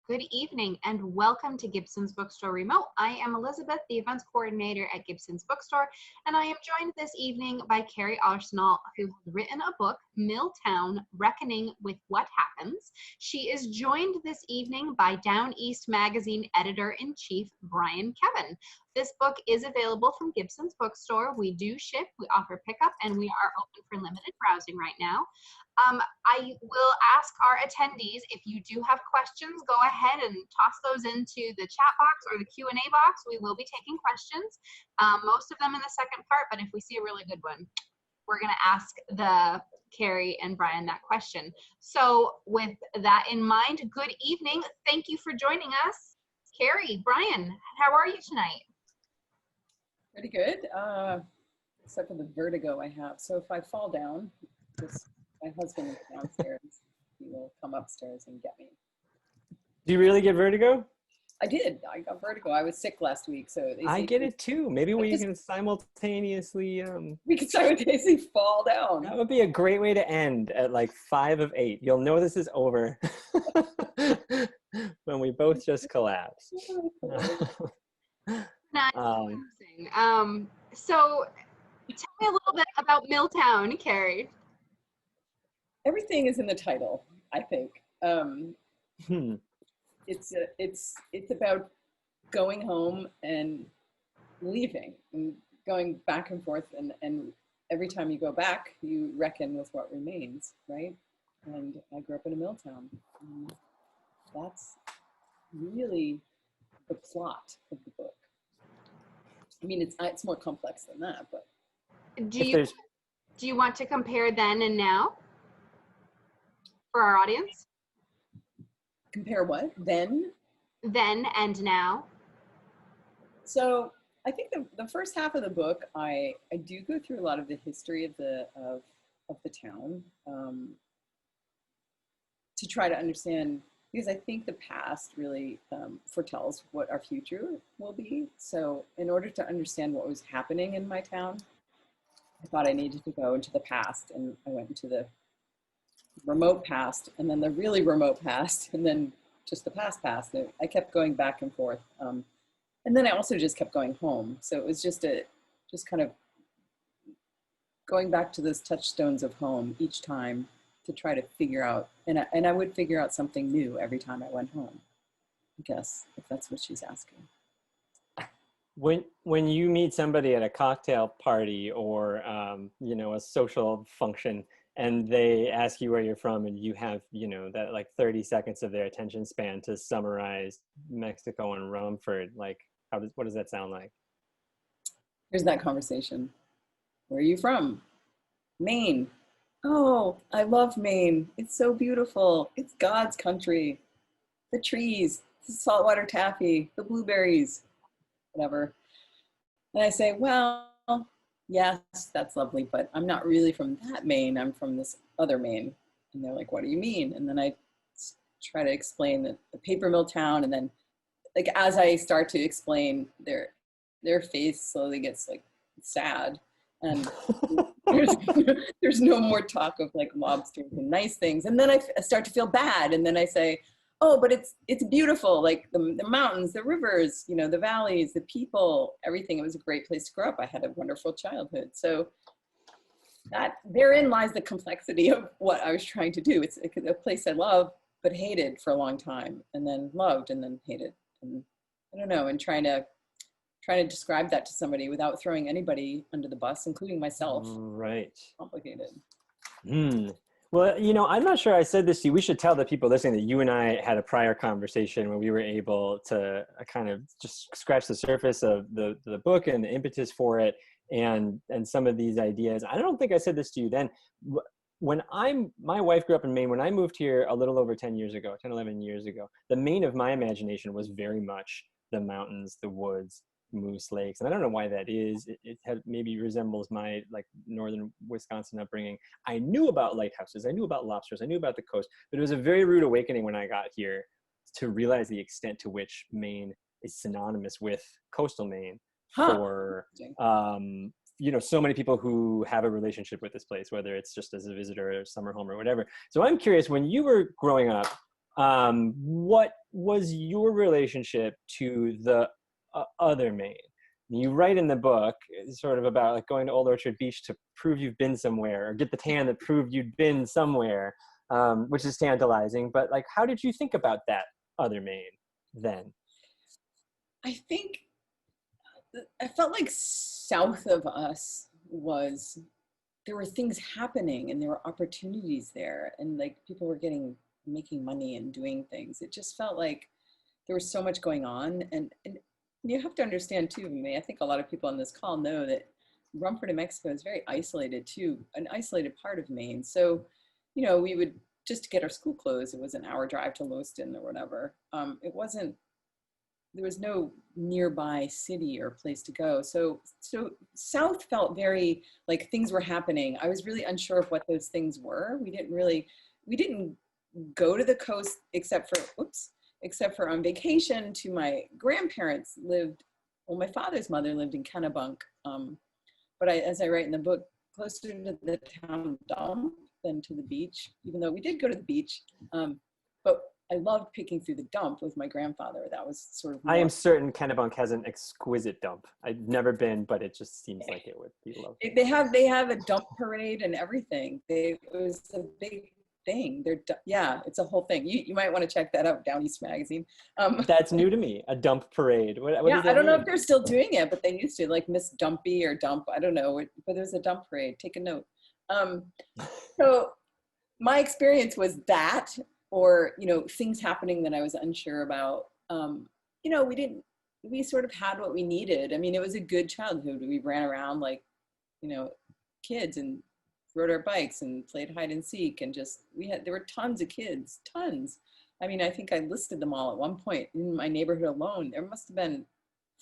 Good evening and welcome to Gibson's Bookstore Remote. I am Elizabeth, the events coordinator at Gibson's Bookstore, and I am joined this evening by Kerri Arsenault, who has written a book, Milltown, Reckoning with What Happens. She is joined this evening by Down East Magazine editor-in-chief, Brian Kevin. This book is available from Gibson's Bookstore. We do ship, we offer pickup, and we are open for limited browsing right now. I will ask our attendees, if you do have questions, go ahead and toss those into the chat box or the Q&A box. We will be taking questions, most of them in the second part, but if we see a really good one, we're going to ask the Kerri and Brian that question. So with that in mind, good evening. Thank you for joining us. Kerri, Brian, how are you tonight? Pretty good, except for the vertigo I have. So if I fall down, my husband is downstairs. He will come upstairs and get me. Do you really get vertigo? I did. I got vertigo. I was sick last week, so I get it too. Maybe we can simultaneously. We can simultaneously fall down. That would be a great way to end at like 5 of 8. You'll know this is over when we both just collapse. Not so tell me a little bit about Milltown, Kerri. Everything is in the title, I think. It's about going home and leaving and going back and forth, and every time you go back, you reckon with what remains, right? And I grew up in a mill town. That's really the plot of the book. I mean, it's more complex than that, but. Do you want to compare then and now for our audience? Compare what? Then and now. So I think the first half of the book, I do go through a lot of the history of the town to try to understand, because I think the past really foretells what our future will be. So in order to understand what was happening in my town, I thought I needed to go into the past, and I went into the remote past, and then the really remote past, and then just the past. I kept going back and forth. And then I also just kept going home. So it was just kind of going back to those touchstones of home each time to try to figure out, and I would figure out something new every time I went home, I guess, if that's what she's asking. When you meet somebody at a cocktail party or a social function, and they ask you where you're from, and you have that like 30 seconds of their attention span to summarize Mexico and Rumford, like what does that sound like? Here's that conversation. Where are you from? Maine. Oh, I love Maine. It's so beautiful. It's God's country. The trees, the saltwater taffy, the blueberries, whatever. And I say, well, yes, that's lovely, but I'm not really from that Maine. I'm from this other Maine. And they're like, what do you mean? And then I try to explain the paper mill town. And then like, as I start to explain, their face slowly gets like sad. And there's no more talk of like lobsters and nice things. And then I start to feel bad. And then I say, oh, but it's beautiful, like the mountains, the rivers, the valleys, the people, everything. It was a great place to grow up. I had a wonderful childhood. So that therein lies the complexity of what I was trying to do. It's a place I love, but hated for a long time, and then loved and then hated. And I don't know, and trying to describe that to somebody without throwing anybody under the bus, including myself. Right. Complicated. Well, I'm not sure I said this to you. We should tell the people listening that you and I had a prior conversation where we were able to kind of just scratch the surface of the book and the impetus for it and some of these ideas. I don't think I said this to you then. When my wife grew up in Maine, when I moved here a little over 10, 11 years ago, the Maine of my imagination was very much the mountains, the woods, Moose Lakes. And I don't know why that is. It maybe resembles my like northern Wisconsin upbringing. I knew about lighthouses, I knew about lobsters, I knew about the coast, but it was a very rude awakening when I got here to realize the extent to which Maine is synonymous with coastal Maine for so many people who have a relationship with this place, whether it's just as a visitor or summer home or whatever. So I'm curious, when you were growing up, What was your relationship to the other Maine? You write in the book sort of about like going to Old Orchard Beach to prove you've been somewhere, or get the tan that proved you'd been somewhere, which is tantalizing. But like, how did you think about that other Maine then? I think I felt like south of us there were things happening and there were opportunities there, and like people were making money and doing things. It just felt like there was so much going on. And you have to understand too, I think a lot of people on this call know that Rumford, New Mexico is very isolated too, an isolated part of Maine. So, we would just get our school clothes. It was an hour drive to Lewiston or whatever. There was no nearby city or place to go. So South felt very like things were happening. I was really unsure of what those things were. We didn't go to the coast except for on vacation to my grandparents my father's mother lived in Kennebunk. But as I write in the book, closer to the town dump than to the beach, even though we did go to the beach. But I loved picking through the dump with my grandfather. That was sort of. I am certain Kennebunk has an exquisite dump. I've never been, but it just seems like it would be lovely. They have a dump parade and everything. It was a big thing. It's a whole thing. You might want to check that out, Down East Magazine. That's new to me, a dump parade. What does that I don't know mean? if they're still doing it, but they used to, like Miss Dumpy or Dump, I don't know, but there's a dump parade. Take a note. So my experience was that, or, things happening that I was unsure about. We sort of had what we needed. I mean, it was a good childhood. We ran around like, kids and rode our bikes and played hide and seek, and there were tons of kids, tons. I mean, I think I listed them all at one point. In my neighborhood alone, there must have been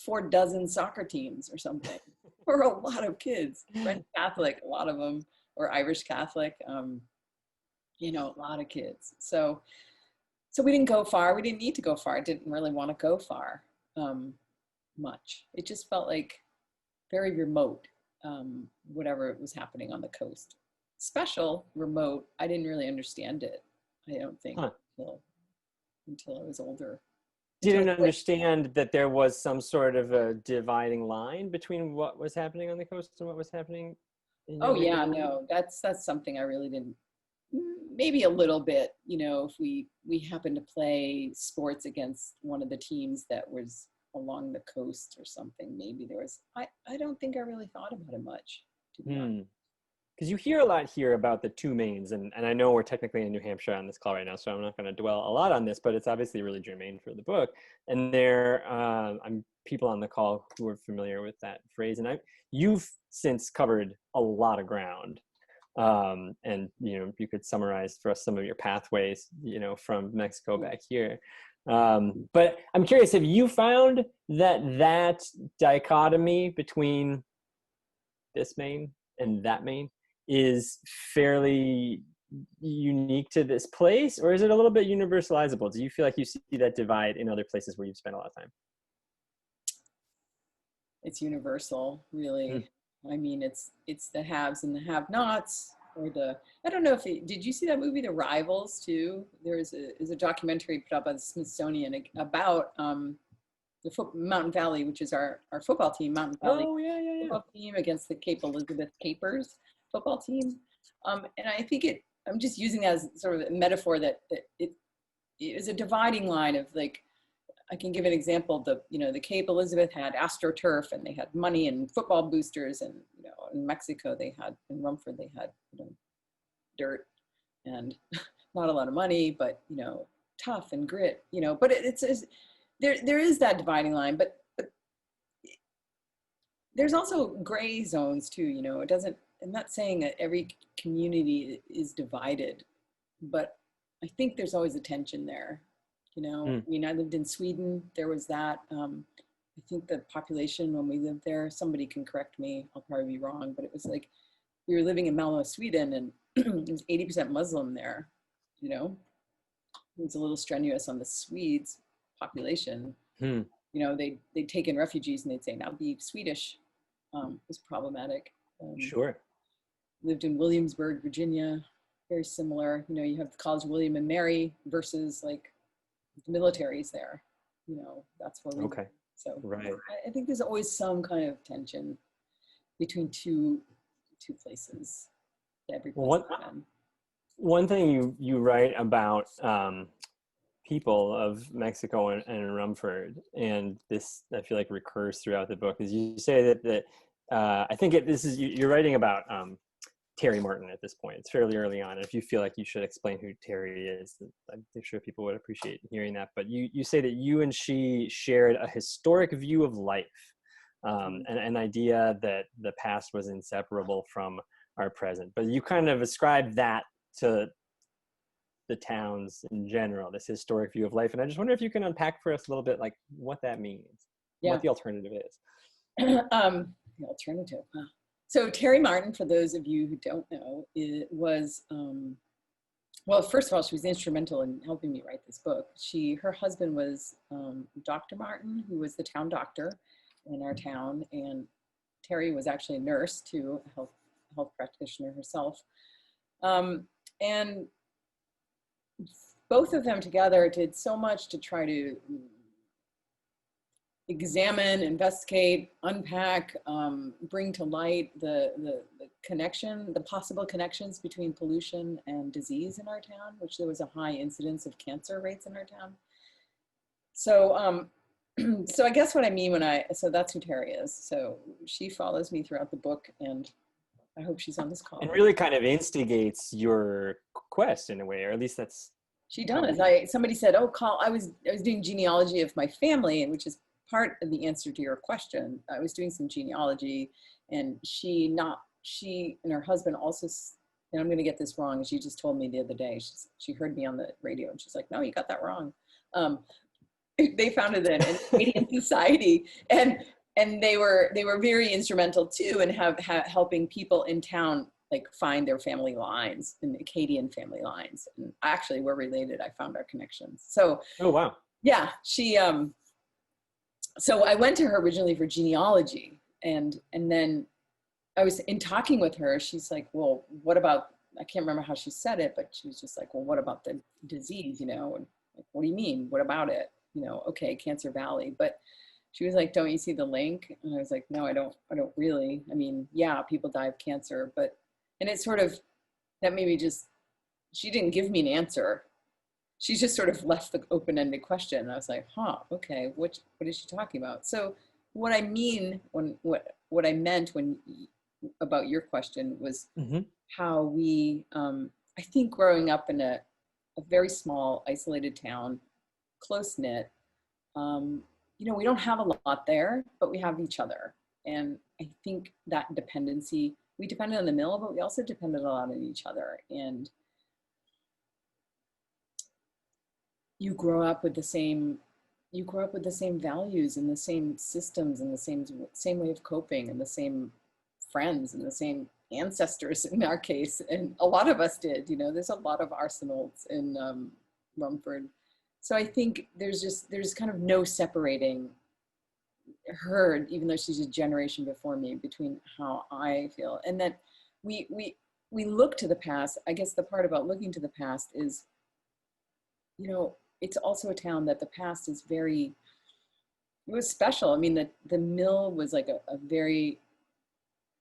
4 dozen soccer teams or something. For a lot of kids. French Catholic, a lot of them, or Irish Catholic, a lot of kids. So we didn't go far. We didn't need to go far. I didn't really want to go far much. It just felt like very remote, whatever was happening on the coast. Special, remote, I didn't really understand it, I don't think, until I was older. Didn't understand that there was some sort of a dividing line between what was happening on the coast and what was happening in no, that's something I really didn't. Maybe a little bit, if we happened to play sports against one of the teams that was along the coast or something, maybe there was. I don't think I really thought about it much, to be honest. Because you hear a lot here about the 2 Maines, and I know we're technically in New Hampshire on this call right now, so I'm not going to dwell a lot on this, but it's obviously really germane for the book. And I'm people on the call who are familiar with that phrase, and you've since covered a lot of ground. And you could summarize for us some of your pathways, from Mexico back here. But I'm curious, have you found that dichotomy between this Maine and that Maine is fairly unique to this place, or is it a little bit universalizable? Do you feel like you see that divide in other places where you've spent a lot of time? It's universal, really. I mean, it's the haves and the have-nots, or I don't know did you see that movie, The Rivals, too? There's a documentary put up by the Smithsonian about the Mountain Valley, which is our football team, Mountain Valley football team against the Cape Elizabeth Capers football team. And I think I'm just using that as sort of a metaphor that it is a dividing line of, like, I can give an example. The Cape Elizabeth had AstroTurf, and they had money and football boosters, and in Mexico in Rumford they had dirt and not a lot of money, but tough and grit. But there is that dividing line, but there's also gray zones too. It doesn't. I'm not saying that every community is divided, but I think there's always a tension there. I mean, I lived in Sweden. There was that. I think the population when we lived there, somebody can correct me, I'll probably be wrong, but it was like we were living in Malmö, Sweden, and it was 80% Muslim there. It was a little strenuous on the Swedes population. They'd take in refugees and they'd say, now be Swedish. It was problematic. Sure. Lived in Williamsburg, Virginia. very similar. You know, you have the College William and Mary versus like the militaries there. You know, that's where we Okay. So Right. I think there's always some kind of tension between two places. Every place Well, one thing you write about people of Mexico and Rumford, and this I feel like recurs throughout the book, is you say that I think you're writing about Terry Martin at this point. It's fairly early on. And if you feel like you should explain who Terry is, I'm sure people would appreciate hearing that. But you say that you and she shared a historic view of life, and an idea that the past was inseparable from our present. But you kind of ascribe that to the towns in general, this historic view of life. And I just wonder if you can unpack for us a little bit, like what that means, what the alternative is. The alternative. Huh? So Terry Martin, for those of you who don't know, it was, well, first of all, she was instrumental in helping me write this book. Her husband was Dr. Martin, who was the town doctor in our town. And Terry was actually a nurse too, a health practitioner herself. And both of them together did so much to try to examine, investigate, unpack, bring to light the connection, the possible connections between pollution and disease in our town, which there was a high incidence of cancer rates in our town. So, so I guess what I mean so that's who Terry is. So she follows me throughout the book, and I hope she's on this call. And really kind of instigates your quest in a way, or at least that's. She does. Somebody said, "Oh, I was doing genealogy of my family," and which is part of the answer to your question. I was doing some genealogy, and she and her husband also, and I'm going to get this wrong. She just told me the other day. She heard me on the radio, and she's like, "No, you got that wrong." They founded an Canadian society, and they were very instrumental too in helping people in town like find their family lines, and Acadian family lines. And actually we're related. I found our connections. So, oh wow, yeah, she. So I went to her originally for genealogy, and then I was in talking with her. She's like, "Well, what about?" I can't remember how she said it, but she was just like, "Well, what about the disease? You know, and like, what do you mean? What about it? You know, okay, Cancer Valley, but." She was like, "Don't you see the link?" And I was like, "No, I don't really. I mean, yeah, people die of cancer, but," and it sort of, that maybe just, she didn't give me an answer. She just sort of left the open-ended question. And I was like, huh, okay, what is she talking about? So what I mean, what I meant about your question was how we, I think growing up in a very small, isolated town, close-knit, you know, we don't have a lot there, but we have each other. And I think that dependency, we depended on the mill, but we also depended a lot on each other. And you grow up with the same values and the same systems and the same way of coping and the same friends and the same ancestors in our case. And a lot of us did, you know, there's a lot of Arsenaults in Rumford. So I think there's kind of no separating her, even though she's a generation before me, between how I feel. And that we look to the past. I guess the part about looking to the past is, you know, it's also a town that the past is it was special. I mean, the mill was like a very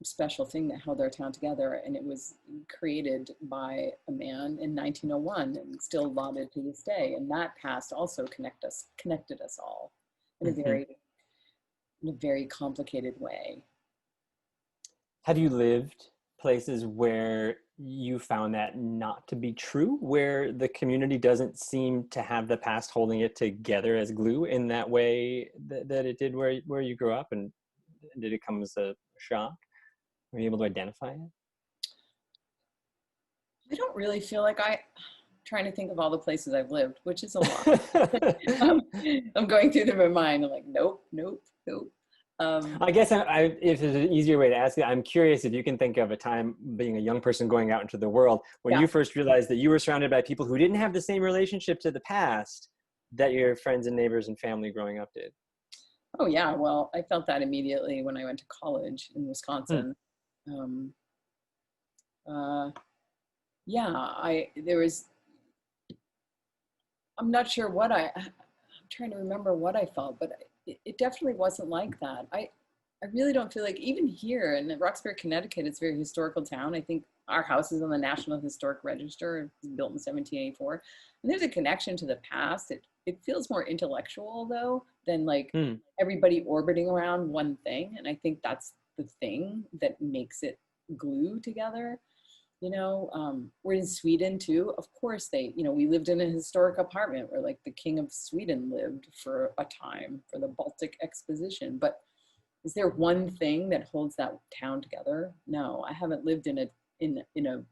special thing that held our town together, and it was created by a man in 1901 and still lauded to this day. And that past also connected us all in a very complicated way. Have you lived places where you found that not to be true, where the community doesn't seem to have the past holding it together as glue in that way that it did where you grew up? And did it come as a shock? Were you able to identify it? I don't really feel like I'm trying to think of all the places I've lived, which is a lot. I'm going through them in my mind. I'm like, nope. I guess if there's an easier way to ask it, I'm curious if you can think of a time being a young person going out into the world when you first realized that you were surrounded by people who didn't have the same relationship to the past that your friends and neighbors and family growing up did. Oh yeah, well, I felt that immediately when I went to college in Wisconsin. Yeah, I'm not sure I'm trying to remember what I felt, but it definitely wasn't like that. I really don't feel like, even here in Roxbury, Connecticut, it's a very historical town. I think our house is on the National Historic Register. It was built in 1784. And there's a connection to the past. It feels more intellectual, though, than like everybody orbiting around one thing. And I think that's the thing that makes it glue together. We're in Sweden too. Of course, we lived in a historic apartment where like the King of Sweden lived for a time for the Baltic Exposition. But is there one thing that holds that town together? No, I haven't lived in a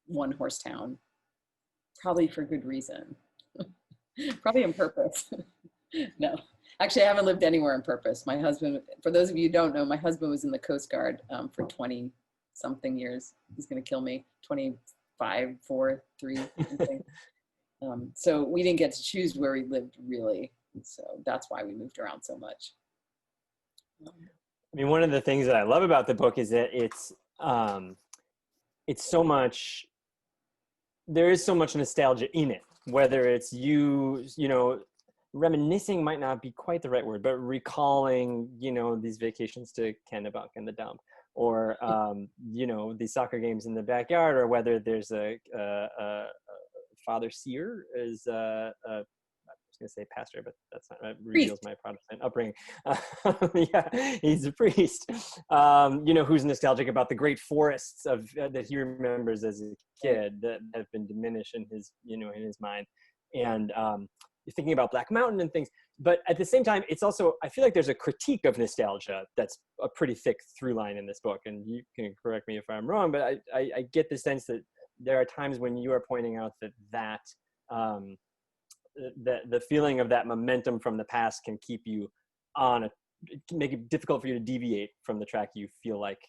one horse town, probably for good reason, probably on purpose. No, actually, I haven't lived anywhere on purpose. My husband, for those of you who don't know, my husband was in the Coast Guard for 20 something years. He's going to kill me. 25, 4, 3, something. So we didn't get to choose where we lived, really. So that's why we moved around so much. I mean, one of the things that I love about the book is that it's so much, there is so much nostalgia in it, whether it's reminiscing might not be quite the right word, but recalling, these vacations to Kennebunk and the dump, or, these soccer games in the backyard, or whether there's a Father Sear is I was going to say pastor, but that's not, that reveals my Protestant upbringing. Yeah, he's a priest, who's nostalgic about the great forests that he remembers as a kid that have been diminished in his, in his mind. And you're thinking about Black Mountain and things, but at the same time, it's also, I feel like there's a critique of nostalgia that's a pretty thick through line in this book. And you can correct me if I'm wrong, but I get the sense that there are times when you are pointing out that the feeling of that momentum from the past can keep you make it difficult for you to deviate from the track you feel like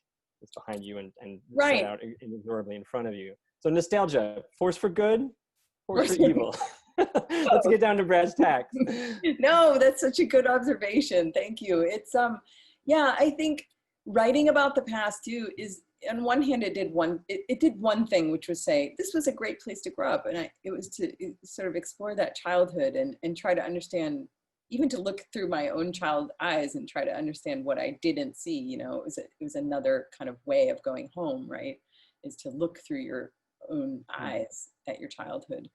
is behind you and right. set out inexorably in front of you. So nostalgia, force for good, force for evil. Let's get down to brass tacks. No, that's such a good observation. Thank you. It's I think writing about the past too is, on one hand, it did one thing, which was say this was a great place to grow up, and it was to sort of explore that childhood and try to understand, even to look through my own child eyes and try to understand what I didn't see. It was another kind of way of going home, right? Is to look through your own eyes at your childhood.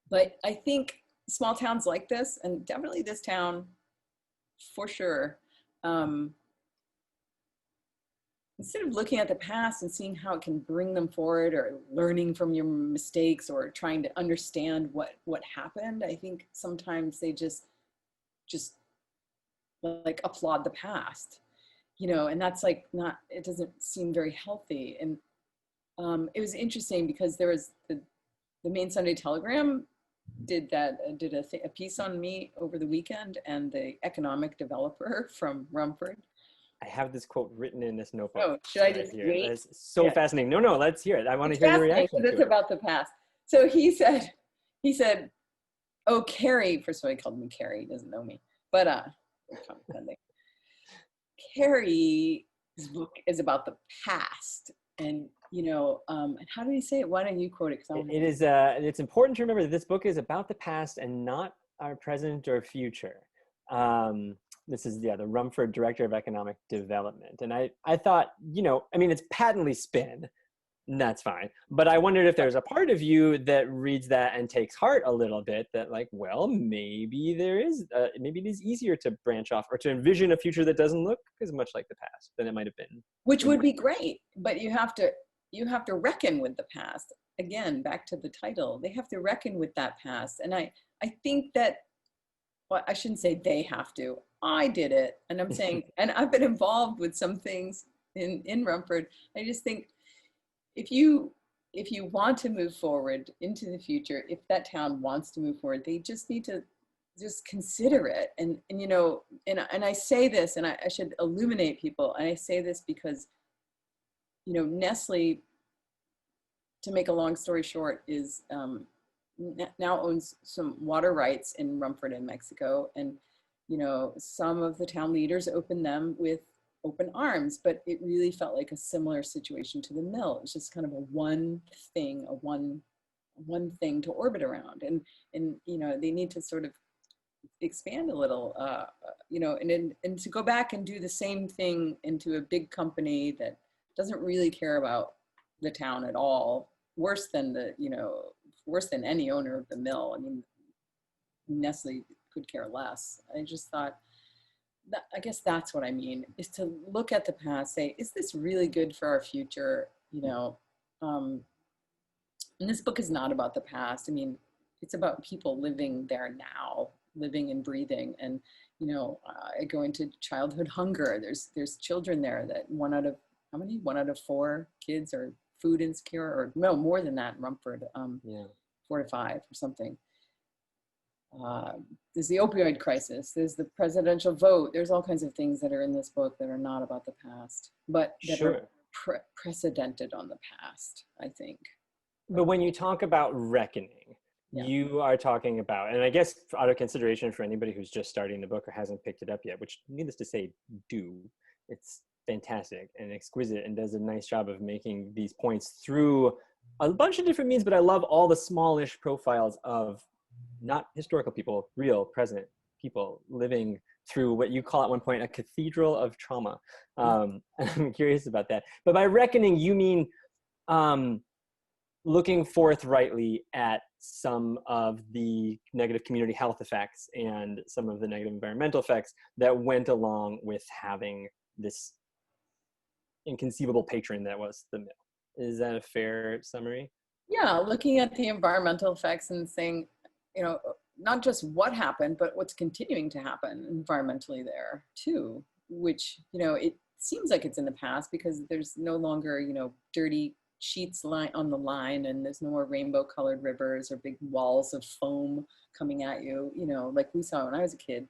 But I think small towns like this, and definitely this town, for sure, instead of looking at the past and seeing how it can bring them forward, or learning from your mistakes, or trying to understand what happened, I think sometimes they just like applaud the past, and that's like it doesn't seem very healthy. And it was interesting because there was the Maine Sunday Telegram did a piece on me over the weekend, and the economic developer from Rumford. I have this quote written in this notebook. Oh, should I just wait? It's so fascinating. No, let's hear it. I want to hear your reaction to it. It's about the past. So he said, oh, Kerri, first of all, he called me Kerri, he doesn't know me, but Kerri's book is about the past. And and how did he say it? Why don't you quote it? It's important to remember that this book is about the past and not our present or future. This is the Rumford Director of Economic Development. And I thought, it's patently spin, and that's fine. But I wondered if there's a part of you that reads that and takes heart a little bit, that like, well, maybe maybe it is easier to branch off or to envision a future that doesn't look as much like the past than it might have been. Which would be great, but you have to reckon with the past. Again, back to the title, they have to reckon with that past. And I think that, well, I shouldn't say they have to. I did it, and I'm saying, and I've been involved with some things in Rumford. I just think if you want to move forward into the future, if that town wants to move forward, they just need to just consider it. And I say this, and I should illuminate people. And I say this because, Nestle, to make a long story short, is now owns some water rights in Rumford in Mexico. And, some of the town leaders opened them with open arms, but it really felt like a similar situation to the mill. It was just kind of one thing to orbit around, and you know, they need to sort of expand a little, you know, and to go back and do the same thing into a big company that doesn't really care about the town at all, worse than any owner of the mill. I mean, Nestle could care less. I just thought that, I guess that's what I mean, is to look at the past, say, is this really good for our future? You know, and this book is not about the past. I mean, it's about people living there now, living and breathing. And, you know, I go into childhood hunger. There's children there that one out of 4 kids are food insecure, or no, more than that in Rumford, 4 to 5 or something. There's the opioid crisis, there's the presidential vote, there's all kinds of things that are in this book that are not about the past, but that are precedented on the past, I think. But when you talk about reckoning, you are talking about, and I guess out of consideration for anybody who's just starting the book or hasn't picked it up yet, which needless to say, it's fantastic and exquisite and does a nice job of making these points through a bunch of different means, but I love all the smallish profiles of not historical people, real present people living through what you call at one point a cathedral of trauma. I'm curious about that. But by reckoning, you mean looking forthrightly at some of the negative community health effects and some of the negative environmental effects that went along with having this inconceivable patron that was the mill. Is that a fair summary? Yeah, looking at the environmental effects and saying, you know, not just what happened, but what's continuing to happen environmentally there too, which, you know, it seems like it's in the past because there's no longer, you know, dirty sheets on the line, and there's no more rainbow colored rivers or big walls of foam coming at you, you know, like we saw when I was a kid.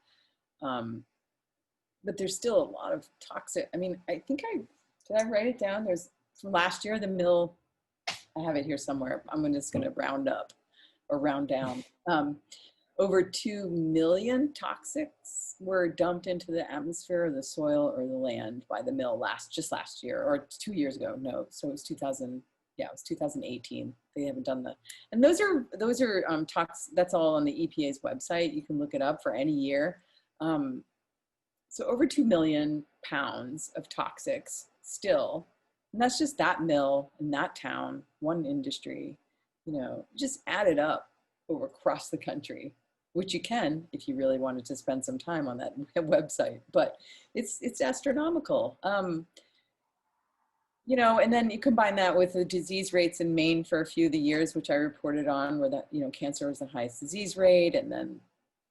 But there's still a lot of toxic, I mean, I think did I write it down? There's, from last year, the mill, I have it here somewhere. I'm just going to round up or round down. Over 2 million toxics were dumped into the atmosphere or the soil or the land by the mill just last year, or 2 years ago. No, so it was 2018. They haven't done that. And those are that's all on the EPA's website. You can look it up for any year. So over 2 million pounds of toxics still. And that's just that mill in that town, one industry, you know, just add it up over across the country, which you can if you really wanted to spend some time on that website, but it's astronomical. You know, and then you combine that with the disease rates in Maine for a few of the years, which I reported on, where that, you know, cancer was the highest disease rate. And then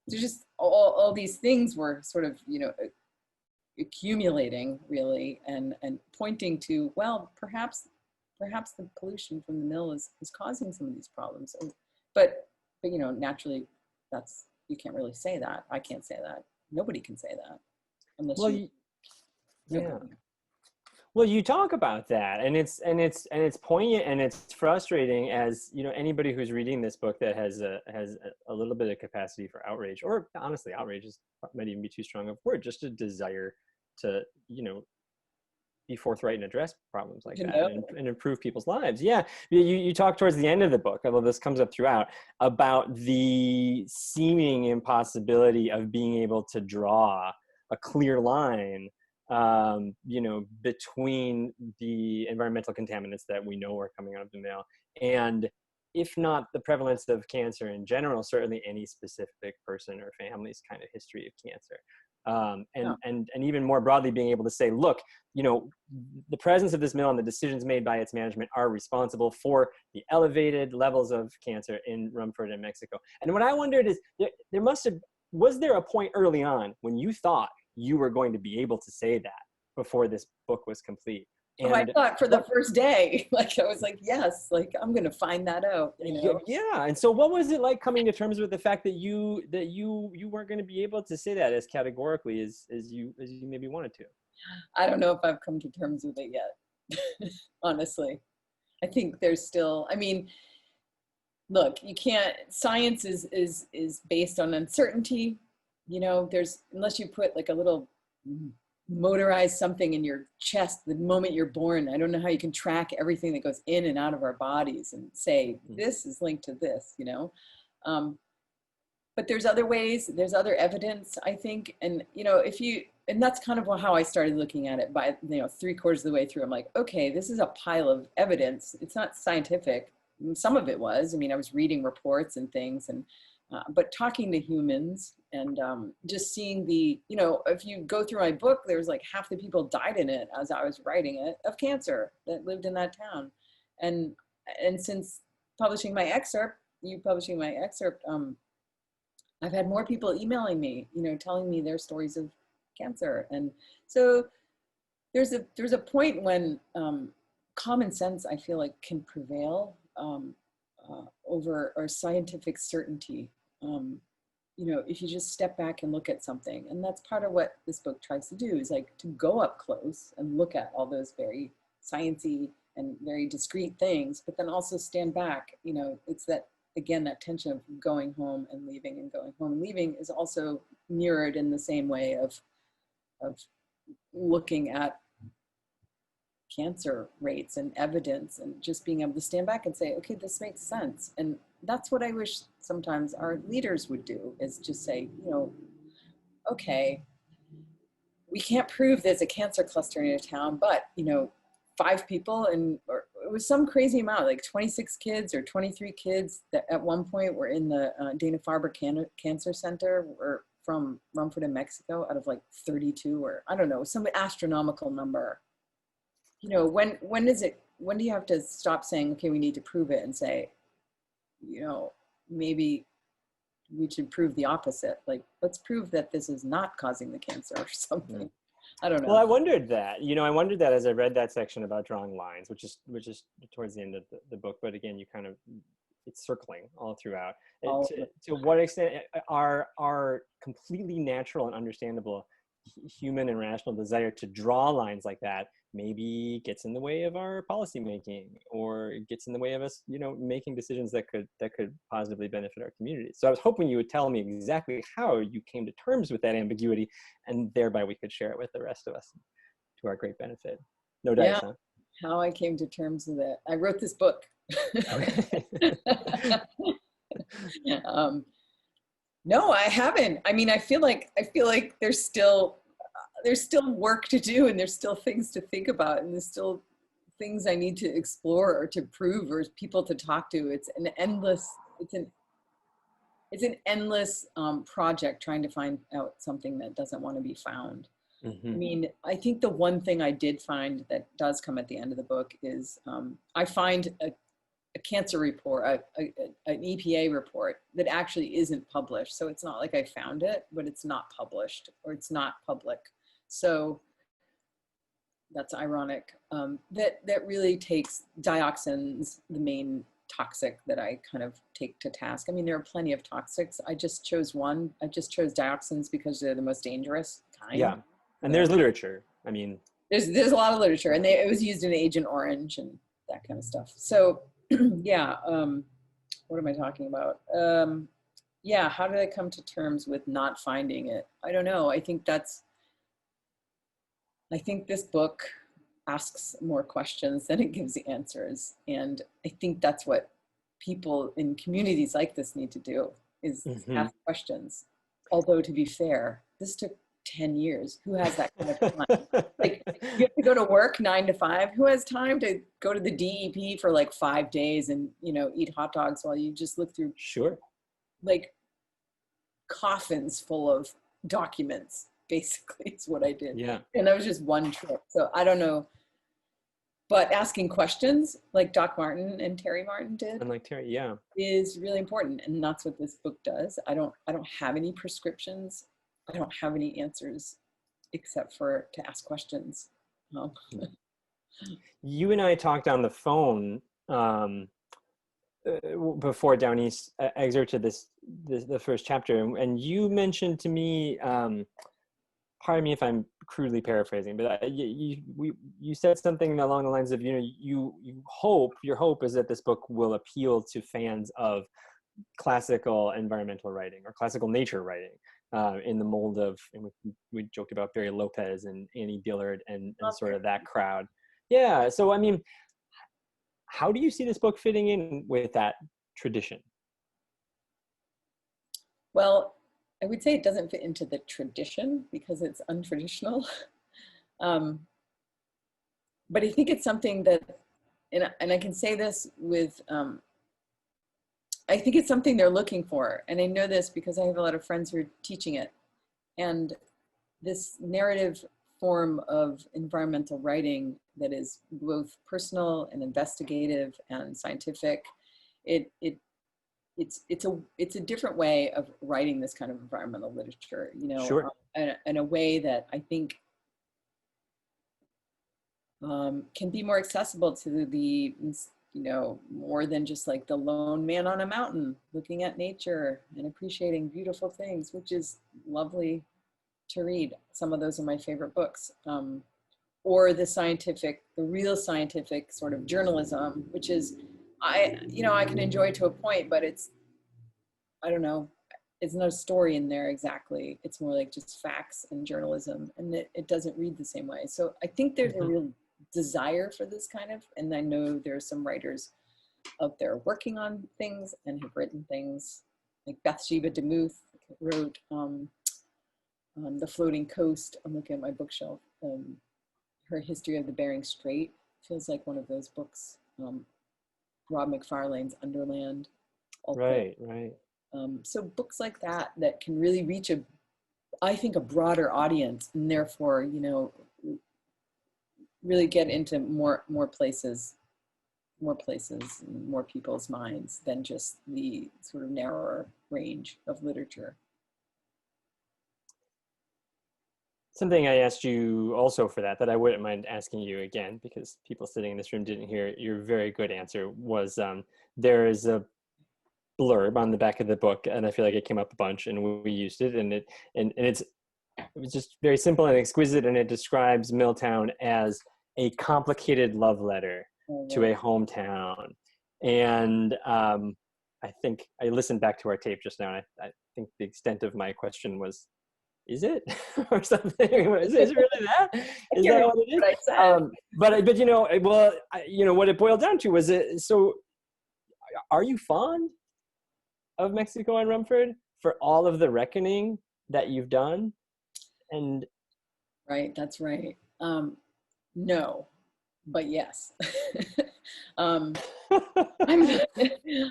there's just all these things were sort of, you know, accumulating really and pointing to, well, perhaps the pollution from the mill is causing some of these problems. But you know, naturally, you can't really say that. I can't say that. Nobody can say that unless Well, you talk about that, and it's poignant and it's frustrating, as you know, anybody who's reading this book that has a little bit of capacity for outrage, or honestly, outrage might even be too strong of a word, just a desire to, you know, be forthright and address problems like that and improve people's lives. Yeah, you talk towards the end of the book, although this comes up throughout, about the seeming impossibility of being able to draw a clear line, you know, between the environmental contaminants that we know are coming out of the mill, and if not the prevalence of cancer in general, certainly any specific person or family's kind of history of cancer. And even more broadly, being able to say, look, you know, the presence of this mill and the decisions made by its management are responsible for the elevated levels of cancer in Rumford and Mexico. And what I wondered is, was there a point early on when you thought you were going to be able to say that before this book was complete? And I thought for the first day, like, I was like, yes, like, I'm going to find that out, you know? Yeah. And so what was it like coming to terms with the fact that you weren't going to be able to say that as categorically as you maybe wanted to? I don't know if I've come to terms with it yet, honestly. I think there's still, I mean, look, you can't, science is based on uncertainty, you know, unless you put like a little motorize something in your chest the moment you're born. I don't know how you can track everything that goes in and out of our bodies and say, this is linked to this, you know? But there's other ways, there's other evidence, I think. And, you know, and that's kind of how I started looking at it by, you know, 3/4 of the way through. I'm like, okay, this is a pile of evidence. It's not scientific. Some of it was, I mean, I was reading reports and things, and but talking to humans and just seeing you know, if you go through my book, there's like half the people died in it as I was writing it of cancer that lived in that town. And since publishing my excerpt, I've had more people emailing me, you know, telling me their stories of cancer. And so there's a point when common sense, I feel like, can prevail over our scientific certainty. You know, if you just step back and look at something, and that's part of what this book tries to do, is like to go up close and look at all those very sciencey and very discrete things, but then also stand back. You know, it's that, again, that tension of going home and leaving, and going home and leaving is also mirrored in the same way of looking at cancer rates and evidence, and just being able to stand back and say, okay, this makes sense. And that's what I wish sometimes our leaders would do, is just say, you know, okay, we can't prove there's a cancer cluster in a town, but, you know, 5 people, or it was some crazy amount, like 26 kids or 23 kids that at one point were in the Dana-Farber Cancer Center, or from Rumford in Mexico, out of like 32, or I don't know, some astronomical number. You know, when do you have to stop saying, okay, we need to prove it, and say, you know, maybe we should prove the opposite. Like, let's prove that this is not causing the cancer or something. I don't know. Well, I wondered that, you know, as I read that section about drawing lines, which is towards the end of the book. But again, you kind of, it's circling all throughout. To what extent our completely natural and understandable human and rational desire to draw lines like that maybe gets in the way of our policy making, or gets in the way of us, you know, making decisions that could positively benefit our community. So I was hoping you would tell me exactly how you came to terms with that ambiguity, and thereby we could share it with the rest of us to our great benefit. No dice, huh? How I came to terms with it. I wrote this book. No, I haven't. I mean, I feel like there's still work to do, and there's still things to think about, and there's still things I need to explore or to prove, or people to talk to. It's an endless project, trying to find out something that doesn't want to be found. Mm-hmm. I mean, I think the one thing I did find that does come at the end of the book is I find a cancer report, an EPA report that actually isn't published. So it's not like I found it, but it's not published, or it's not public. So that's ironic. That really takes dioxins, the main toxic that I kind of take to task. I mean, there are plenty of toxics. I just chose one. I just chose dioxins because they're the most dangerous kind. Yeah, and there's literature. I mean, there's a lot of literature, and it was used in Agent Orange and that kind of stuff. So yeah, what am I talking about? Yeah, how did I come to terms with not finding it? I don't know. I think this book asks more questions than it gives answers. And I think that's what people in communities like this need to do, is ask questions. Although, to be fair, this took 10 years. Who has that kind of time? Like, you have to go to work 9 to 5. Who has time to go to the DEP for like 5 days and, you know, eat hot dogs while you just look through like coffins full of documents, basically, is what I did. Yeah. And that was just one trip. So I don't know. But asking questions like Doc Martin and Terry Martin did, and like Terry, yeah, is really important. And that's what this book does. I don't have any prescriptions. I don't have any answers except for to ask questions. You and I talked on the phone before Down East excerpted the first chapter, and you mentioned to me, pardon me if I'm crudely paraphrasing, but you said something along the lines of, you know, your hope is that this book will appeal to fans of classical environmental writing or classical nature writing in the mold of, and we joked about Barry Lopez and Annie Dillard and sort of that crowd. Yeah. So, I mean, how do you see this book fitting in with that tradition? Well, I would say it doesn't fit into the tradition because it's untraditional. But I think it's something that, and I can say this with, I think it's something they're looking for. And I know this because I have a lot of friends who are teaching it. And this narrative form of environmental writing that is both personal and investigative and scientific, it's a different way of writing this kind of environmental literature, you know, Sure. In a way that I think can be more accessible to the, you know, more than just like the lone man on a mountain looking at nature and appreciating beautiful things, which is lovely to read. Some of those are my favorite books. Or the real scientific sort of journalism, which is, I can enjoy to a point, but I don't know, it's no story in there exactly. It's more like just facts and journalism, and it doesn't read the same way. So I think there's a real desire for this kind of, and I know there are some writers out there working on things and have written things, like Bathsheba DeMuth wrote The Floating Coast. I'm looking at my bookshelf. Her History of the Bering Strait feels like one of those books. Rob McFarlane's Underland. Right. So books like that can really reach I think a broader audience, and therefore, you know, really get into more places, and more people's minds than just the sort of narrower range of literature. Something I asked you also for that I wouldn't mind asking you again, because people sitting in this room didn't hear your very good answer, was there is a blurb on the back of the book, and I feel like it came up a bunch, and we used it, and it was just very simple and exquisite, and it describes Milltown as a complicated love letter to a hometown. And I think I listened back to our tape just now, and I think the extent of my question was, is it or something? Is it really that? Is that what it is? But you know, well, you know what it boiled down to was it. So, are you fond of Mexico and Rumford for all of the reckoning that you've done? And right, that's right. No, but yes. I'm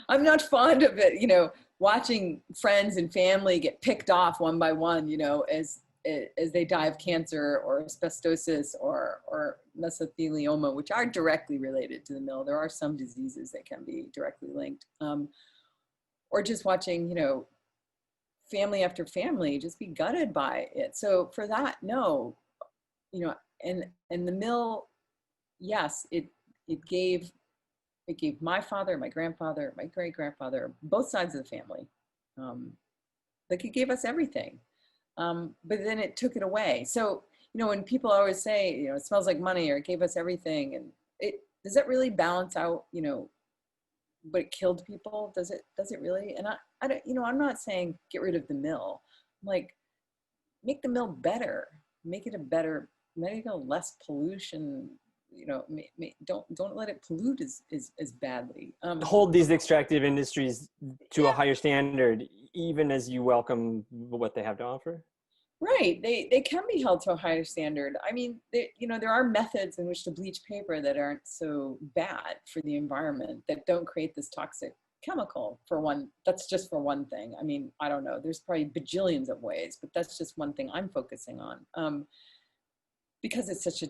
not fond of it, you know, watching friends and family get picked off one by one, you know, as they die of cancer or asbestosis or mesothelioma, which are directly related to the mill. There are some diseases that can be directly linked. Or just watching, you know, family after family just be gutted by it. So for that, no, you know, and the mill, yes, it gave my father, my grandfather, my great grandfather, both sides of the family, like it gave us everything, but then it took it away. So, you know, when people always say, you know, it smells like money, or it gave us everything, and does that really balance out, you know, but it killed people? Does it really? And I don't, you know, I'm not saying get rid of the mill. I'm like, make the mill better, make it less pollution, you know, don't let it pollute as badly. Hold these extractive industries to a higher standard, even as you welcome what they have to offer. Right, they can be held to a higher standard. I mean, you know, there are methods in which to bleach paper that aren't so bad for the environment, that don't create this toxic chemical, for one. That's just for one thing. I mean, I don't know, there's probably bajillions of ways, but that's just one thing I'm focusing on, because it's such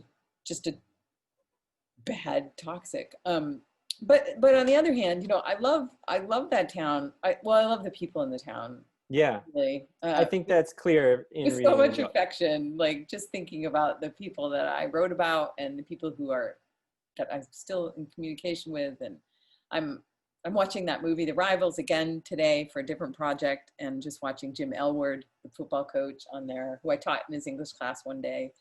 just a bad toxic. But on the other hand, you know, I love that town. I love the people in the town. Yeah, really. I think that's clear. With so much affection, like just thinking about the people that I wrote about and the people that I'm still in communication with. And I'm watching that movie, The Rivals, again today for a different project, and just watching Jim Elward, the football coach on there, who I taught in his English class one day.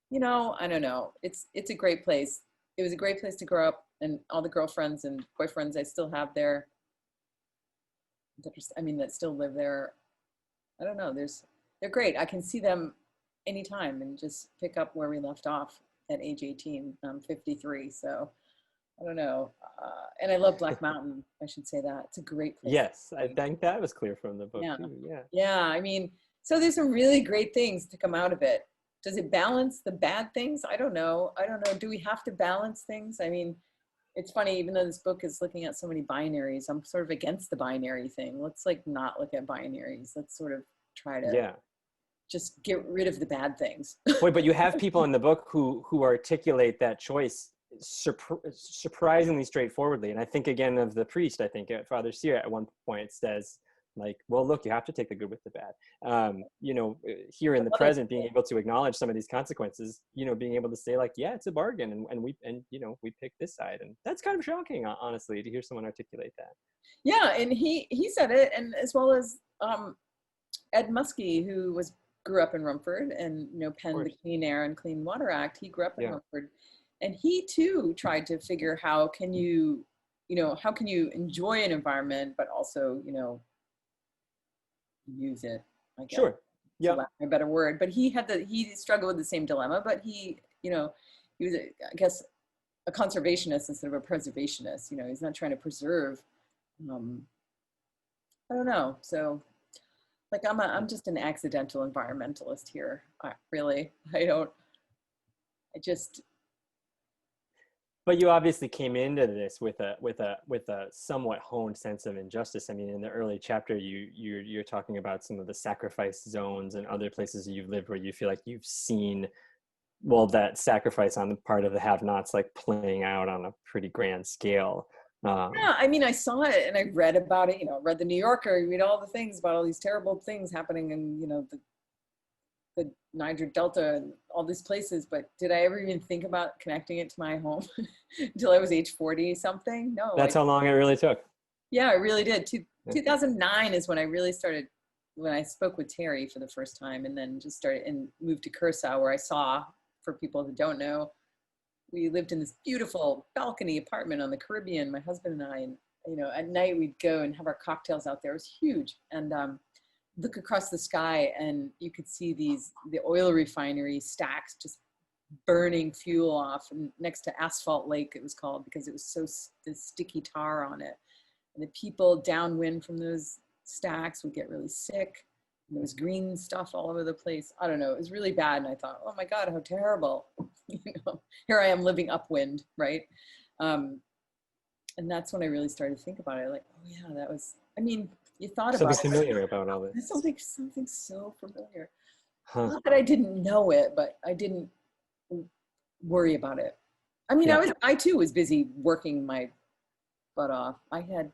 You know, I don't know. It's a great place. It was a great place to grow up, and all the girlfriends and boyfriends I still have there. I mean, that still live there. I don't know. They're great. I can see them anytime and just pick up where we left off at age 18. I'm 53, so I don't know. And I love Black Mountain. I should say that. It's a great place. Yes, I think that was clear from the book Yeah. too. Yeah. Yeah. I mean, so there's some really great things to come out of it. Does it balance the bad things? I don't know. Do we have to balance things? I mean, it's funny, even though this book is looking at so many binaries, I'm sort of against the binary thing. Let's like not look at binaries. Let's sort of try to just get rid of the bad things. Boy, but you have people in the book who articulate that choice surprisingly straightforwardly. And I think again of the priest, I think Father Cyr at one point says, like, well, look, you have to take the good with the bad. You know, here in the present, being able to acknowledge some of these consequences, you know, being able to say like, yeah, it's a bargain, and we picked this side, and that's kind of shocking, honestly, to hear someone articulate that. Yeah, and he said it, and as well as Ed Muskie, who grew up in Rumford, and penned the Clean Air and Clean Water Act. He grew up in Rumford, and he too tried to figure how can you enjoy an environment, but also use it, I guess. Sure. Yeah. A better word. But he struggled with the same dilemma, but he was, I guess, a conservationist instead of a preservationist. He's not trying to preserve. I don't know. So, like, I'm just an accidental environmentalist here. But you obviously came into this with a somewhat honed sense of injustice. I mean, in the early chapter, you're talking about some of the sacrifice zones and other places you've lived where you feel like you've seen, well, that sacrifice on the part of the have-nots like playing out on a pretty grand scale. Yeah, I mean, I saw it and I read about it. Read the New Yorker. You read all the things about all these terrible things happening in the Niger Delta and all these places, but did I ever even think about connecting it to my home until I was age 40 something? No. That's how long it really took. Yeah, it really did. 2009 is when I really started, when I spoke with Terry for the first time, and then just started and moved to Curacao, where I saw, for people who don't know, we lived in this beautiful balcony apartment on the Caribbean, my husband and I, and at night we'd go and have our cocktails out there. It was huge. And look across the sky and you could see the oil refinery stacks just burning fuel off, and next to Asphalt Lake it was called, because it was the sticky tar on it. And the people downwind from those stacks would get really sick. And there was green stuff all over the place. I don't know, it was really bad. And I thought, oh my God, how terrible. Here I am living upwind, right? And that's when I really started to think about it. Like, oh yeah, that was, I mean, you thought about it. Something familiar about all this. It's something so familiar. Huh. Not that I didn't know it, but I didn't worry about it. I mean, I too was busy working my butt off. I have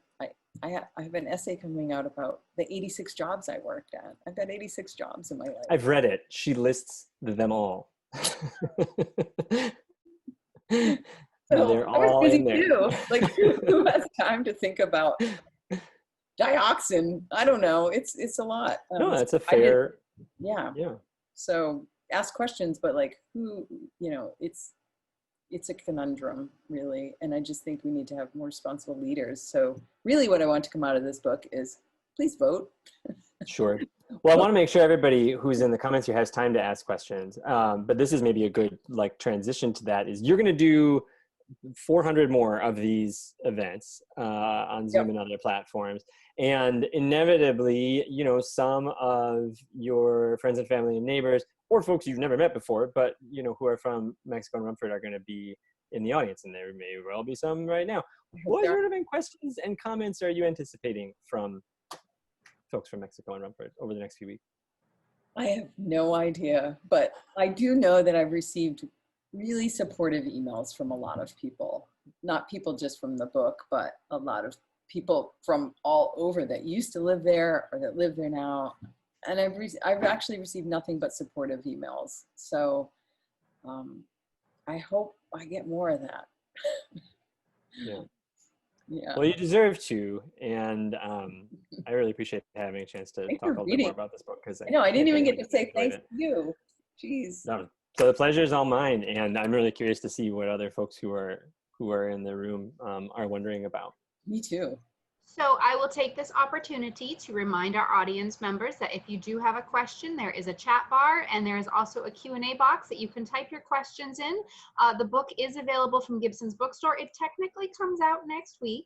an essay coming out about the 86 jobs I worked at. I've had 86 jobs in my life. I've read it. She lists them all. So they're I was all busy in there. too. Like, who has time to think about dioxin? I don't know. It's a lot. No, that's a fair. Yeah. So ask questions, but like, who? It's a conundrum, really. And I just think we need to have more responsible leaders. So really, what I want to come out of this book is, please vote. Sure. Well, I want to make sure everybody who's in the comments here has time to ask questions. But this is maybe a good transition to that. Is you're going to do 400 more of these events on Zoom and other platforms, and inevitably, some of your friends and family and neighbors, or folks you've never met before, but who are from Mexico and Rumford, are going to be in the audience, and there may well be some right now. What sort of questions and comments are you anticipating from folks from Mexico and Rumford over the next few weeks? I have no idea, but I do know that I've received really supportive emails from a lot of people, not people just from the book, but a lot of people from all over that used to live there or that live there now. And I've actually received nothing but supportive emails. So I hope I get more of that. Yeah. Well, you deserve to, and I really appreciate having a chance to talk a little bit more about this book, because I didn't even get to say thanks to you. Jeez. No, so the pleasure is all mine, and I'm really curious to see what other folks who are in the room are wondering about. Me too. So I will take this opportunity to remind our audience members that if you do have a question, there is a chat bar and there is also a Q&A box that you can type your questions in. The book is available from Gibson's Bookstore. It technically comes out next week,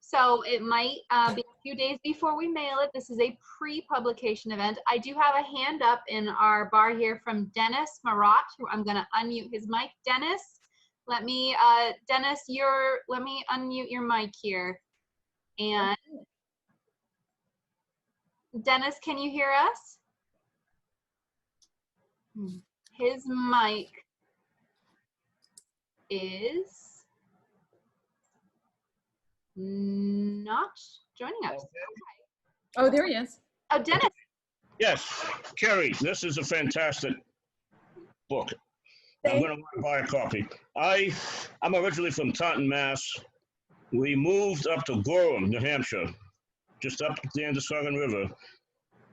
so it might be a few days before we mail it. This is a pre-publication event. I do have a hand up in our bar here from Dennis Marat, who I'm going to unmute his mic. Dennis, let me unmute your mic here. And Dennis, can you hear us? His mic is not joining us. Okay. Oh, there he is. Oh, Dennis. Yes, Kerri, this is a fantastic book. I'm going to buy a copy. I'm originally from Taunton, Mass. We moved up to Gorham, New Hampshire, just up the Androscoggin River,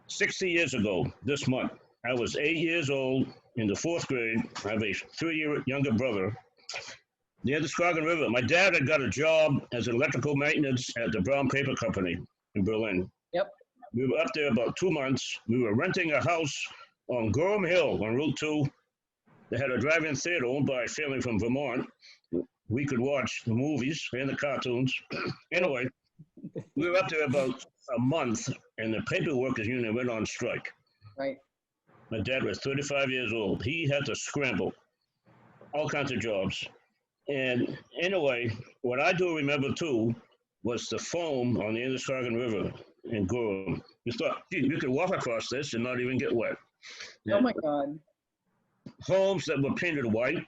60 years ago this month. I was 8 years old in the 4th grade. I have a 3-year younger brother. The Androscoggin River. My dad had got a job as electrical maintenance at the Brown Paper Company in Berlin. Yep. We were up there about 2 months. We were renting a house on Gorham Hill on Route 2. They had a drive-in theater owned by a family from Vermont. We could watch the movies and the cartoons. Anyway, we were up there about a month, and the paperworkers union went on strike. Right. My dad was 35 years old. He had to scramble all kinds of jobs. And anyway, what I do remember too was the foam on the Androscoggin River in Gorham. You thought, gee, you could walk across this and not even get wet. Oh my God. Homes that were painted white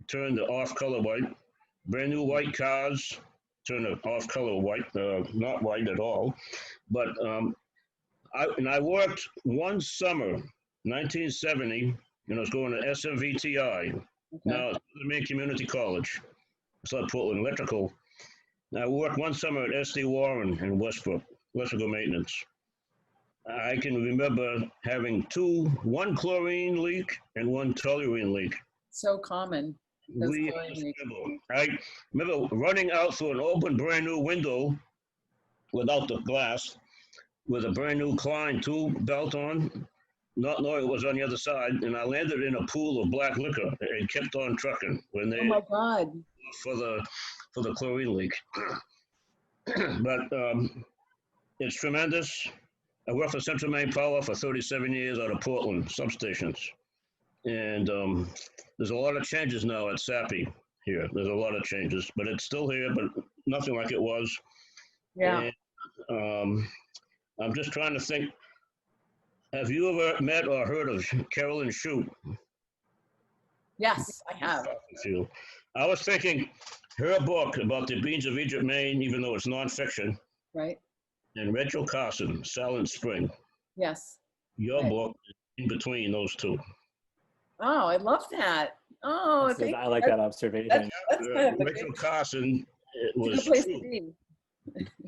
turned to off-color white. Brand new white cars turned to off-color white, not white at all. But I worked one summer, 1970, and I was going to SMVTI. Okay. Now, it's the Maine Community College. It's like Portland Electrical. I worked one summer at SD Warren in Westbrook, electrical maintenance. I can remember having one chlorine leak and one toluene leak. So common. I remember running out through an open brand new window without the glass with a brand new Klein tube belt on, not knowing it was on the other side, and I landed in a pool of black liquor and kept on trucking when they oh my God. for the chlorine leak. But it's tremendous. I worked for Central Maine Power for 37 years out of Portland substations. And there's a lot of changes now at SAPI here. There's a lot of changes, but it's still here, but nothing like it was. Yeah. And, I'm just trying to think, have you ever met or heard of Carolyn Shute? Yes, I have. I was thinking her book about the beans of Egypt, Maine, even though it's nonfiction. Right. And Rachel Carson, Silent Spring. Yes. Your book is in between those two. Oh, I love that. Oh, I like that observation. That's kind of Rachel Carson, it was place true. to be.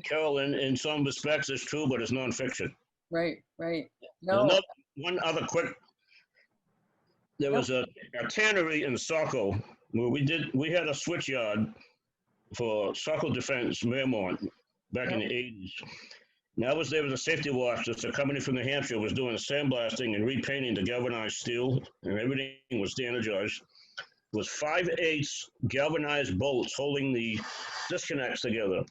Carolyn, in some respects, is true, but it's nonfiction. Right, right. No. One other quick. There was a tannery in Saco where we had a switch yard for Saco Defense, Mermont, back in the 80s. Now there was a safety watch that a company from New Hampshire was doing sandblasting and repainting the galvanized steel, and everything was standardized. It was 5/8 galvanized bolts holding the disconnects together,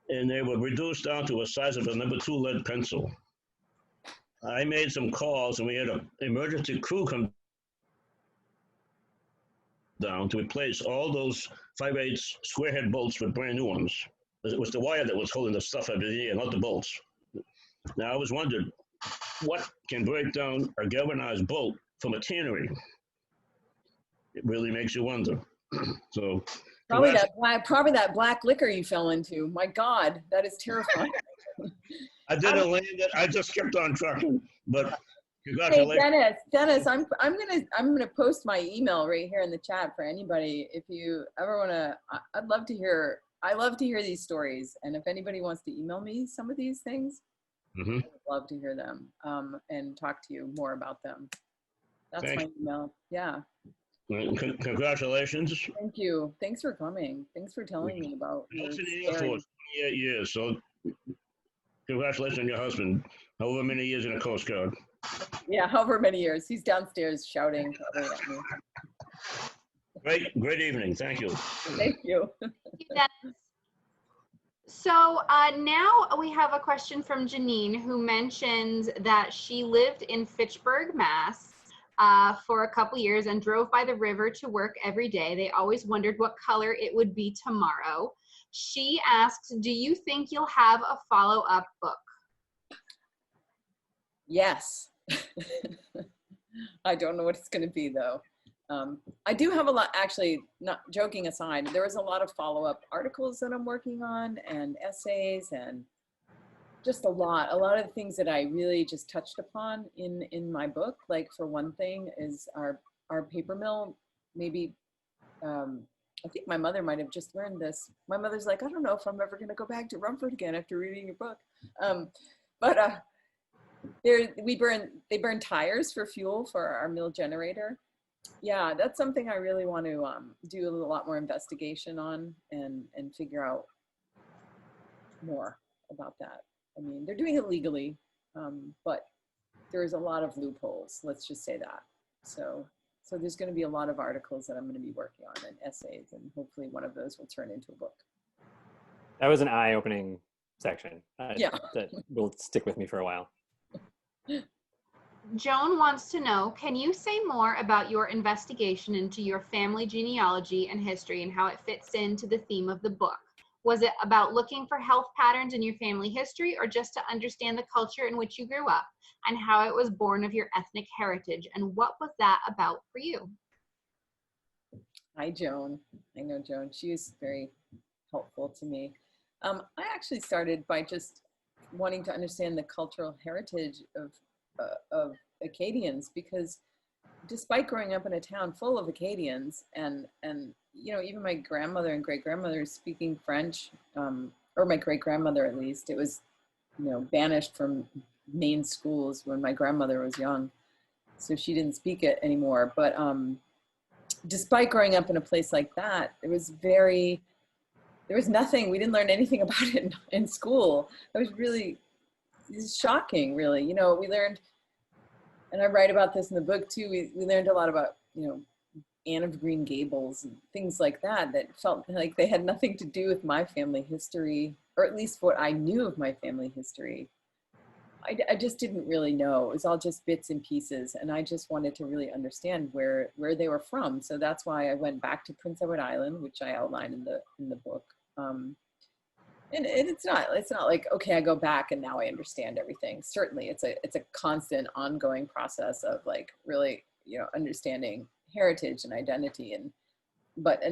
and they were reduced down to a size of a number 2 lead pencil. I made some calls, and we had an emergency crew come down to replace all those 5/8 square head bolts with brand new ones. It was the wire that was holding the stuff up in the air, not the bolts. Now, I was wondering, what can break down a galvanized bolt from a tannery? It really makes you wonder. So probably that black liquor you fell into. My God, that is terrifying. I didn't land it. I just kept on trucking. But congratulations. Hey, Dennis, I'm gonna post my email right here in the chat for anybody. If you ever wanna, I'd love to hear. I love to hear these stories, and if anybody wants to email me some of these things, I'd love to hear them and talk to you more about them. That's my email. Yeah. Congratulations. Thank you. Thanks for coming. Thanks for telling me about I your was in the Air story. Force 28 years, so congratulations on your husband. However many years in the Coast Guard. Yeah, however many years. He's downstairs shouting probably at me. Great evening. Thank you. Thank you. Thank you, Dennis. So now we have a question from Janine, who mentions that she lived in Fitchburg, Mass. For a couple years and drove by the river to work every day. They always wondered what color it would be tomorrow. She asks, do you think you'll have a follow-up book? Yes. I don't know what it's going to be, though. I do have a lot, actually, not joking aside, there was a lot of follow-up articles that I'm working on and essays and just a lot of things that I really just touched upon in my book. Like, for one thing is our paper mill, maybe, I think my mother might have just learned this. My mother's like, I don't know if I'm ever going to go back to Rumford again after reading your book. They burn tires for fuel for our mill generator. Yeah, that's something I really want to do a lot more investigation on and figure out more about that. I mean, they're doing it legally, but there's a lot of loopholes, let's just say that. So there's going to be a lot of articles that I'm going to be working on and essays, and hopefully one of those will turn into a book. That was an eye-opening section. Yeah. That will stick with me for a while. Joan wants to know, can you say more about your investigation into your family genealogy and history and how it fits into the theme of the book? Was it about looking for health patterns in your family history, or just to understand the culture in which you grew up and how it was born of your ethnic heritage? And what was that about for you? Hi, Joan. I know Joan. She was very helpful to me. I actually started by just wanting to understand the cultural heritage of Acadians, because despite growing up in a town full of Acadians and you know, even my grandmother and great-grandmother speaking French, or my great-grandmother at least, it was, you know, banished from Maine schools when my grandmother was young, so she didn't speak it anymore. But despite growing up in a place like that, there was nothing, we didn't learn anything about it in school. It was shocking, really. You know, we learned, and I write about this in the book too, we learned a lot about, you know, Anne of Green Gables and things like that felt like they had nothing to do with my family history, or at least what I knew of my family history. I just didn't really know. It was all just bits and pieces, and I just wanted to really understand where they were from. So that's why I went back to Prince Edward Island, which I outlined in the book. And it's not like, okay, I go back and now I understand everything. Certainly it's a constant ongoing process of, like, really, you know, understanding heritage and identity, and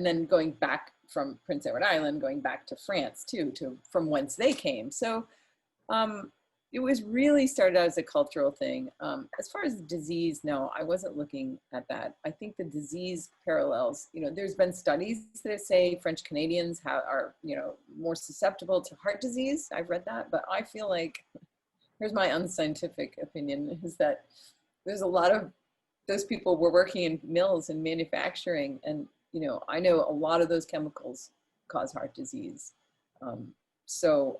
then going back from Prince Edward Island, going back to France too, from whence they came. So it was really started out as a cultural thing. As far as disease, no, I wasn't looking at that. I think the disease parallels, you know, there's been studies that say French Canadians are, you know, more susceptible to heart disease. I've read that, but I feel like, here's my unscientific opinion, is that there's a lot of those people were working in mills and manufacturing, and, you know, I know a lot of those chemicals cause heart disease. Or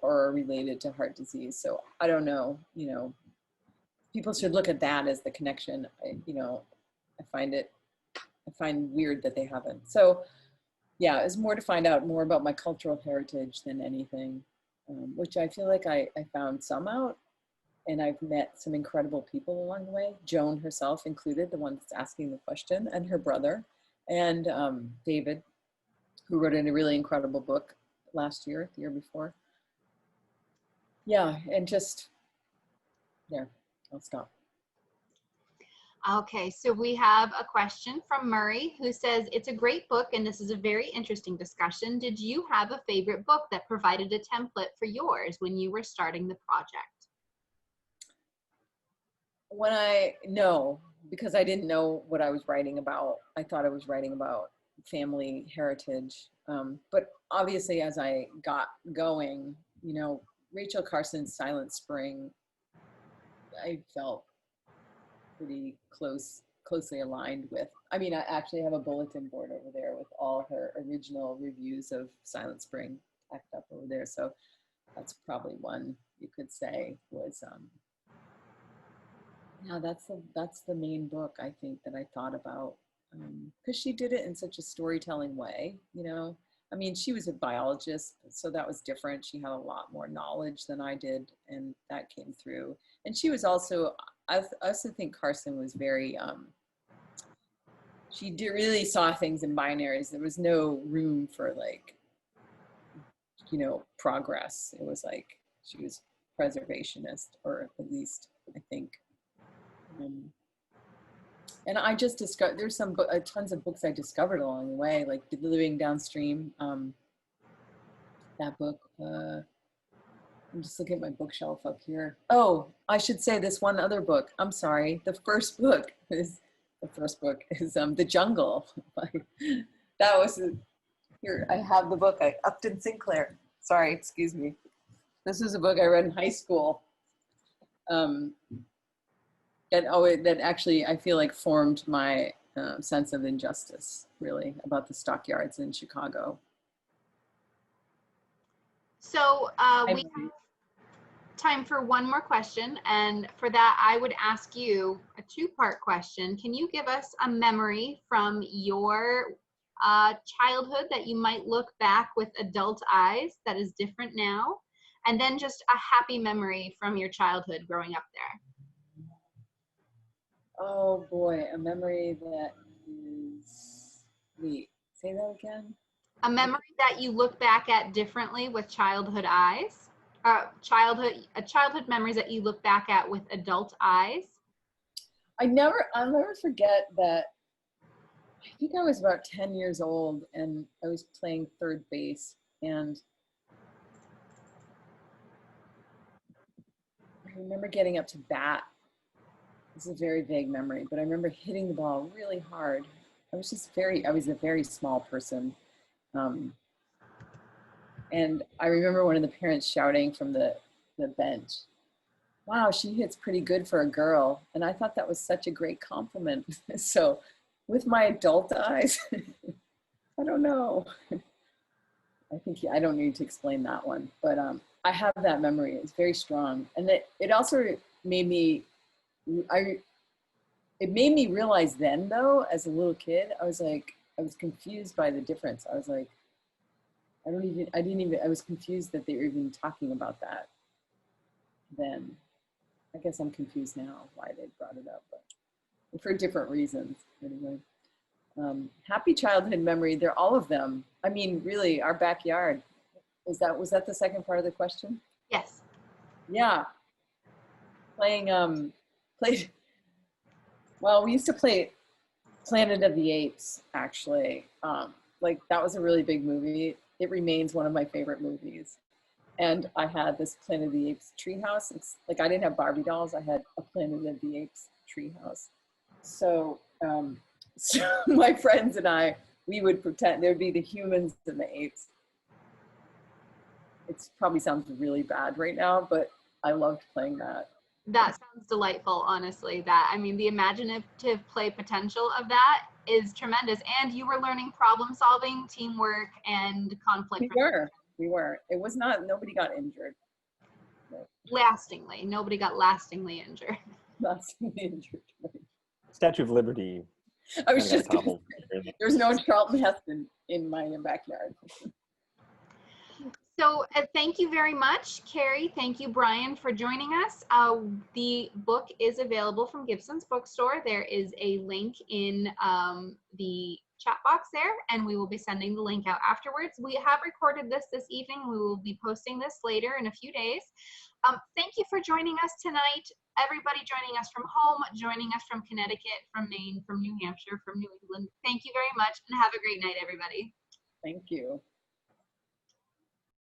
are related to heart disease. So I don't know, you know, people should look at that as the connection. I find weird that they haven't. So yeah, it's more to find out more about my cultural heritage than anything, which I feel like I found some out, and I've met some incredible people along the way. Joan herself included, the one that's asking the question, and her brother, and David, who wrote in a really incredible book last year, the year before. Yeah, and just, there, I'll stop. Okay, so we have a question from Murray, who says, it's a great book and this is a very interesting discussion. Did you have a favorite book that provided a template for yours when you were starting the project? No, because I didn't know what I was writing about. I thought I was writing about family heritage. But obviously, as I got going, you know, Rachel Carson's Silent Spring, I felt pretty close closely aligned with. I mean, I actually have a bulletin board over there with all her original reviews of Silent Spring packed up over there. So that's probably one you could say was, yeah, that's the main book I think that I thought about, because she did it in such a storytelling way, you know. I mean, she was a biologist, so that was different. She had a lot more knowledge than I did, and that came through. And she was also, I also think Carson was very, she really saw things in binaries. There was no room for like, you know, progress. It was like, she was preservationist, or at least I think. And I just discovered, there's some tons of books I discovered along the way, like Living Downstream. That book, I'm just looking at my bookshelf up here. Oh, I should say this one other book. I'm sorry. The first book is The Jungle. That was, here, I have the book, Upton Sinclair. Sorry, excuse me. This was a book I read in high school. That actually, I feel like, formed my sense of injustice, really, about the stockyards in Chicago. So we have time for one more question. And for that, I would ask you a two-part question. Can you give us a memory from your childhood that you might look back with adult eyes that is different now? And then just a happy memory from your childhood growing up there. Oh boy, a memory that is, wait, say that again? A memory that you look back at differently with childhood eyes. Childhood memories that you look back at with adult eyes. I'll never forget that. I think I was about 10 years old and I was playing third base, and I remember getting up to bat. This is a very vague memory, but I remember hitting the ball really hard. I was a very small person. And I remember one of the parents shouting from the bench, "Wow, she hits pretty good for a girl." And I thought that was such a great compliment. So with my adult eyes, I don't know. I think I don't need to explain that one, but I have that memory. It's very strong. And it also made me, it made me realize then, though, as a little kid, I was confused by the difference. I was like, I was confused that they were even talking about that then. I guess I'm confused now why they brought it up, but for different reasons, anyway. Happy childhood memory, they're all of them. I mean, really, our backyard. Was that the second part of the question? Yes. Yeah. Well, we used to play Planet of the Apes, actually. Like, that was a really big movie. It remains one of my favorite movies. And I had this Planet of the Apes treehouse. It's like, I didn't have Barbie dolls. I had a Planet of the Apes treehouse. So, so my friends and I, we would pretend there'd be the humans and the apes. It probably sounds really bad right now, but I loved playing that. That sounds delightful, honestly. The imaginative play potential of that is tremendous. And you were learning problem solving, teamwork, and conflict. We were. It was not, nobody got injured. Lastingly. Nobody got lastingly injured. Lastingly injured. Statue of Liberty. I was just, there's no Charlton Heston in my backyard. So thank you very much, Kerri. Thank you, Brian, for joining us. The book is available from Gibson's Bookstore. There is a link in the chat box there, and we will be sending the link out afterwards. We have recorded this evening. We will be posting this later in a few days. Thank you for joining us tonight. Everybody joining us from home, joining us from Connecticut, from Maine, from New Hampshire, from New England. Thank you very much, and have a great night, everybody. Thank you.